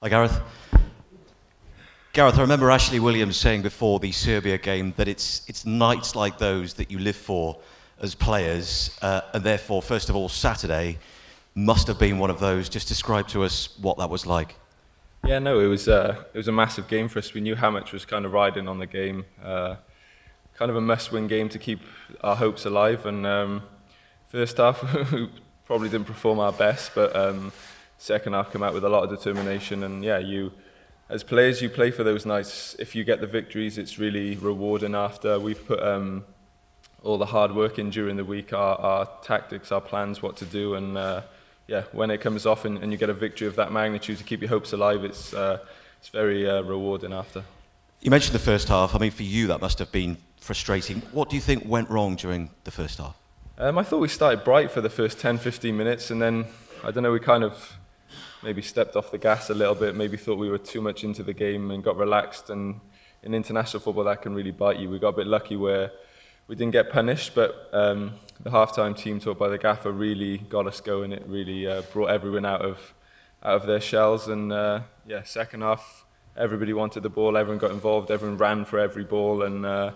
Hi, Gareth. Gareth, I remember Ashley Williams saying before the Serbia game that it's nights like those that you live for as players, and therefore, first of all, Saturday must have been one of those. Just describe to us what that was like. Yeah, no, it was a massive game for us. We knew how much was kind of riding on the game. Kind of a must-win game to keep our hopes alive. And first half, we probably didn't perform our best, but second half came out with a lot of determination. And yeah, as players, you play for those nights. If you get the victories, it's really rewarding after. We've put all the hard work in during the week, our tactics, our plans, what to do, and yeah, when it comes off and you get a victory of that magnitude to keep your hopes alive, it's very rewarding after. You mentioned the first half. I mean, for you, that must have been frustrating. What do you think went wrong during the first half? I thought we started bright for the first 10-15 minutes, and then, I don't know, we kind of maybe stepped off the gas a little bit, maybe thought we were too much into the game and got relaxed, and in international football that can really bite you. We got a bit lucky where we didn't get punished, but the half-time team taught by the gaffer really got us going. It really brought everyone out of their shells, and yeah, second half, everybody wanted the ball, everyone got involved, everyone ran for every ball, and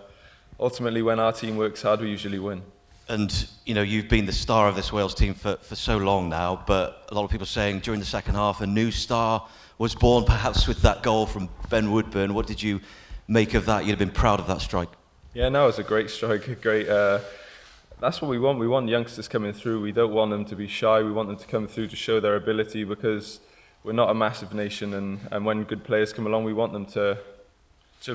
ultimately when our team works hard, we usually win. And, you know, you've been the star of this Wales team for so long now, but a lot of people saying during the second half a new star was born, perhaps with that goal from Ben Woodburn. What did you make of that? You'd have been proud of that strike. Yeah, no, it was a great strike, that's what we want. We want youngsters coming through. We don't want them to be shy. We want them to come through to show their ability, because we're not a massive nation, and when good players come along, we want them to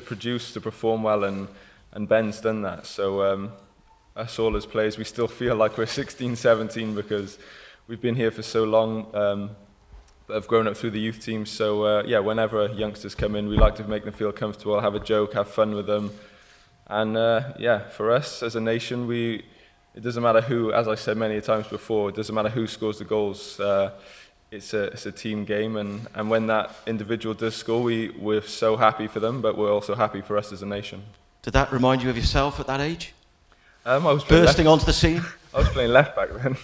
produce, to perform well, and Ben's done that. So us all as players, we still feel like we're 16, 17 because we've been here for so long, but have grown up through the youth teams. So yeah, whenever youngsters come in, we like to make them feel comfortable, have a joke, have fun with them. And yeah, for us as a nation, it doesn't matter who, as I said many times before, it doesn't matter who scores the goals. It's a team game, and when that individual does score, we're so happy for them, but we're also happy for us as a nation. Did that remind you of yourself at that age? I was bursting onto the scene? I was playing left back then.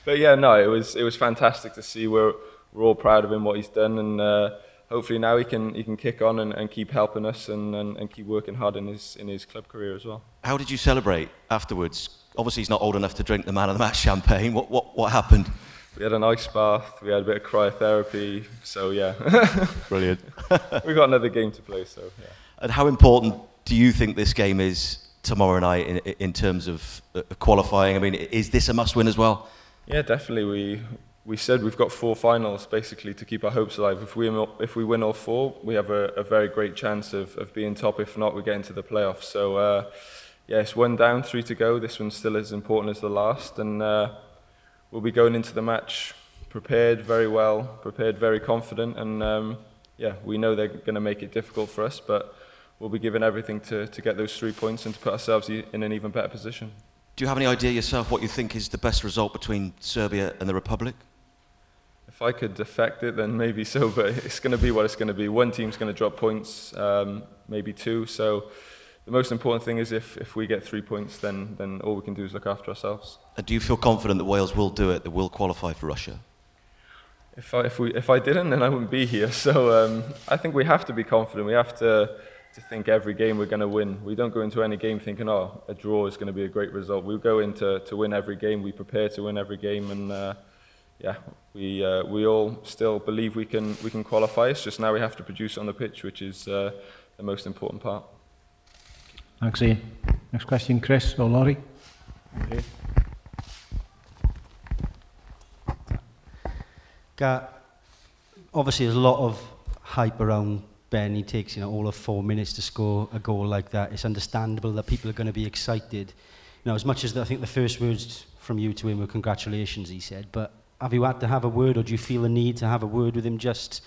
But yeah, no, it was fantastic to see. We're all proud of him, what he's done, and hopefully now he can kick on and keep helping us and keep working hard in his club career as well. How did you celebrate afterwards? Obviously he's not old enough to drink the man of the match champagne. What happened? We had an ice bath, we had a bit of cryotherapy, so yeah. Brilliant. We've got another game to play, so yeah. And how important do you think this game is tomorrow night in terms of qualifying? I mean, is this a must-win as well? Yeah, definitely. We said we've got 4 finals basically to keep our hopes alive. If we win all 4, we have a very great chance of being top. If not, we get into the playoffs. So yeah, it's 1 down, 3 to go. This one's still as important as the last, and we'll be going into the match prepared very well, prepared very confident, and yeah, we know they're going to make it difficult for us, but we'll be giving everything to get those 3 points and to put ourselves in an even better position. Do you have any idea yourself what you think is the best result between Serbia and the Republic? If I could affect it, then maybe so, but it's going to be what it's going to be. One team's going to drop points, maybe 2, so the most important thing is if we get 3 points, then all we can do is look after ourselves. And do you feel confident that Wales will do it, that will qualify for Russia? If I didn't, then I wouldn't be here. So I think we have to be confident. We have to think every game we're going to win. We don't go into any game thinking, oh, a draw is going to be a great result. We go in to win every game. We prepare to win every game, and yeah, we all still believe we can qualify. It's just now we have to produce on the pitch, which is the most important part. Thanks, Ian. Next question, Chris or Laurie? Okay. Obviously there's a lot of hype around Ben. He takes all of 4 minutes to score a goal like that. It's understandable that people are going to be excited. As much as I think the first words from you to him were congratulations, he said, but have you had to have a word, or do you feel the need to have a word with him just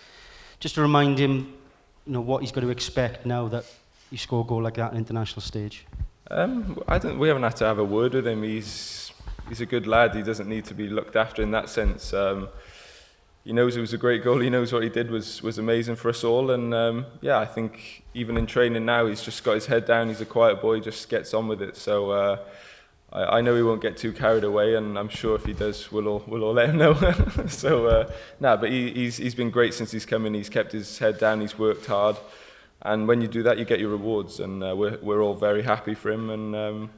to remind him what he's got to expect now that you score a goal like that on an international stage? We haven't had to have a word with him. He's a good lad. He doesn't need to be looked after in that sense. He knows it was a great goal. He knows what he did was amazing for us all. And yeah, I think even in training now, he's just got his head down. He's a quiet boy, just gets on with it. So I know he won't get too carried away, and I'm sure if he does, we'll all let him know. So, but he's been great since he's come in. He's kept his head down, he's worked hard, and when you do that, you get your rewards, and we're all very happy for him. And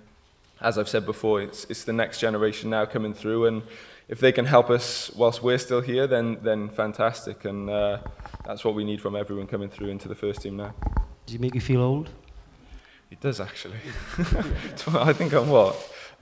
as I've said before, it's the next generation now coming through, and if they can help us whilst we're still here, then fantastic, and that's what we need from everyone coming through into the first team now. Does he make you feel old? It does, actually. I think I'm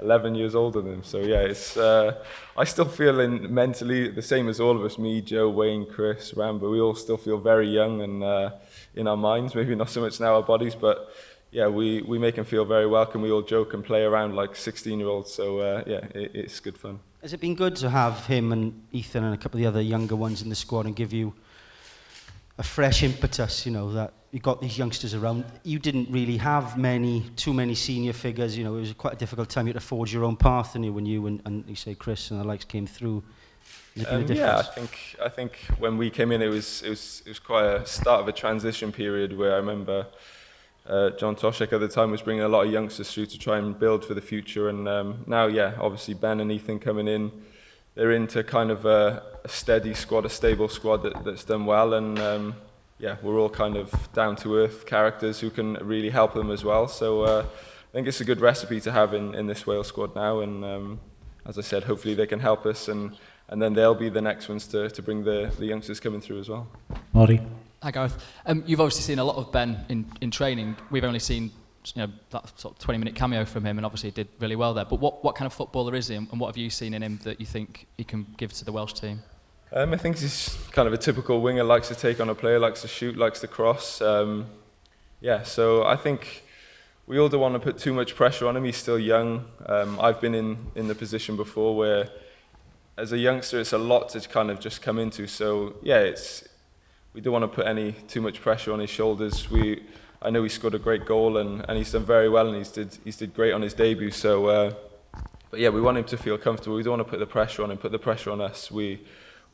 11 years older than him. So yeah, it's I still feel mentally the same as all of us. Me, Joe, Wayne, Chris, Rambo. We all still feel very young and in our minds. Maybe not so much now our bodies, but yeah, we make him feel very welcome. We all joke and play around like 16-year-olds. So yeah, it's good fun. Has it been good to have him and Ethan and a couple of the other younger ones in the squad and give you a fresh impetus, you know, that you got these youngsters around? You didn't really have too many senior figures, you know, it was quite a difficult time. You had to forge your own path, and when you and you say Chris and the likes came through. Yeah, I think when we came in, it was quite a start of a transition period where I remember John Toshek at the time was bringing a lot of youngsters through to try and build for the future, and now, yeah, obviously Ben and Ethan coming in, they're into kind of a steady squad, a stable squad that's done well, and yeah, we're all kind of down-to-earth characters who can really help them as well. So I think it's a good recipe to have in this Wales squad now, and as I said, hopefully they can help us, and then they'll be the next ones to bring the youngsters coming through as well. Maury. Hi Gareth. You've obviously seen a lot of Ben in training. We've only seen that sort of 20-minute cameo from him, and obviously he did really well there. But what kind of footballer is he, and what have you seen in him that you think he can give to the Welsh team? I think he's kind of a typical winger, likes to take on a player, likes to shoot, likes to cross. Yeah, so I think we all don't want to put too much pressure on him. He's still young. I've been in the position before where, as a youngster, it's a lot to kind of just come into. So yeah, we don't want to put too much pressure on his shoulders. I know he scored a great goal and he's done very well, and he's did great on his debut. So, but yeah, we want him to feel comfortable. We don't want to put the pressure on him, put the pressure on us. We're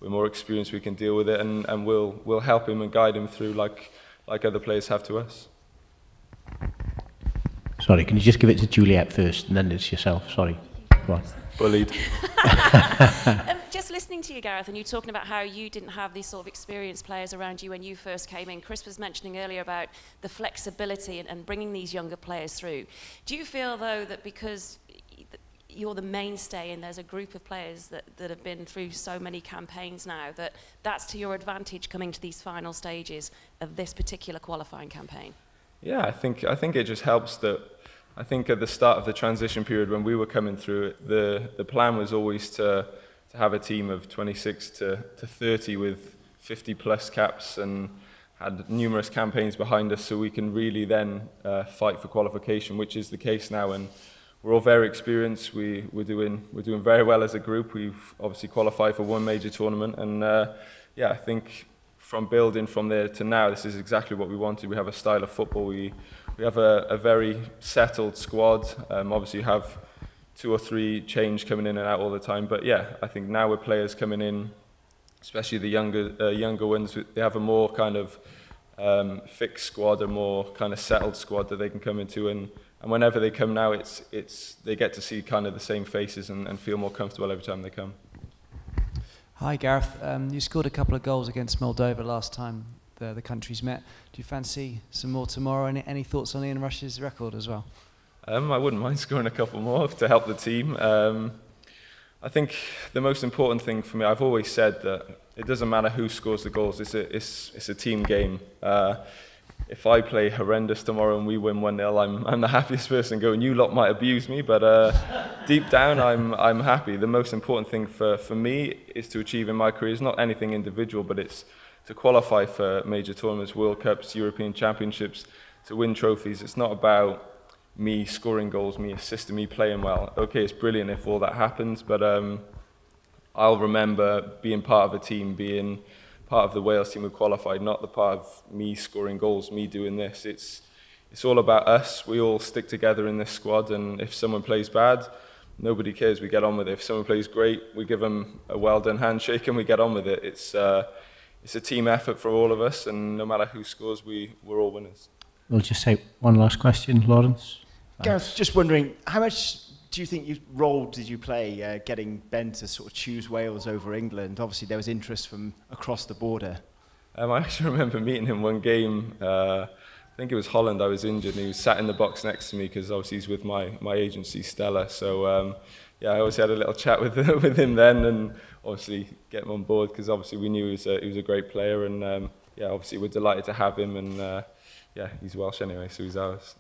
more experienced, we can deal with it, and we'll help him and guide him through like other players have to us. Sorry, can you just give it to Juliet first, and then it's yourself? Sorry. Go on. Bullied. Just listening to you, Gareth, and you talking about how you didn't have these sort of experienced players around you when you first came in. Chris was mentioning earlier about the flexibility and bringing these younger players through. Do you feel, though, that because you're the mainstay and there's a group of players that have been through so many campaigns now, that's to your advantage coming to these final stages of this particular qualifying campaign? Yeah, I think it just helps that. I think at the start of the transition period when we were coming through it, the plan was always to have a team of 26 to 30 with 50 plus caps, and had numerous campaigns behind us, so we can really then fight for qualification, which is the case now. And we're all very experienced. We're doing very well as a group. We've obviously qualified for one major tournament, and yeah, I think from building from there to now, this is exactly what we wanted. We have a style of football. We have a very settled squad. Obviously, you have 2 or 3 change coming in and out all the time. But yeah, I think now with players coming in, especially the younger ones, they have a more kind of fixed squad, a more kind of settled squad that they can come into. And whenever they come now, they get to see kind of the same faces and feel more comfortable every time they come. Hi Gareth, you scored a couple of goals against Moldova last time the countries met. Do you fancy some more tomorrow? Any thoughts on Ian Rush's record as well? I wouldn't mind scoring a couple more to help the team. I think the most important thing for me, I've always said that it doesn't matter who scores the goals, it's a team game. If I play horrendous tomorrow and we win 1-0, I'm the happiest person going. You lot might abuse me, but deep down I'm happy. The most important thing for me is to achieve in my career is not anything individual, but it's to qualify for major tournaments, World Cups, European Championships, to win trophies. It's not about me scoring goals, me assisting, me playing well. Okay, it's brilliant if all that happens, but I'll remember being part of a team, being part of the Wales team who qualified, not the part of me scoring goals, me doing this. It's all about us. We all stick together in this squad, and if someone plays bad, nobody cares. We get on with it. If someone plays great, we give them a well-done handshake and we get on with it. It's a team effort for all of us, and no matter who scores, we're all winners. We'll just say one last question, Lawrence. Gareth, just wondering, how much do do you think role did you play getting Ben to sort of choose Wales over England? Obviously, there was interest from across the border. I actually remember meeting him one game. I think it was Holland. I was injured, and he was sat in the box next to me because obviously he's with my agency, Stella. So yeah, I obviously had a little chat with him then, and obviously get him on board because obviously we knew he was a great player, and yeah, obviously we're delighted to have him, and yeah, he's Welsh anyway, so he's ours.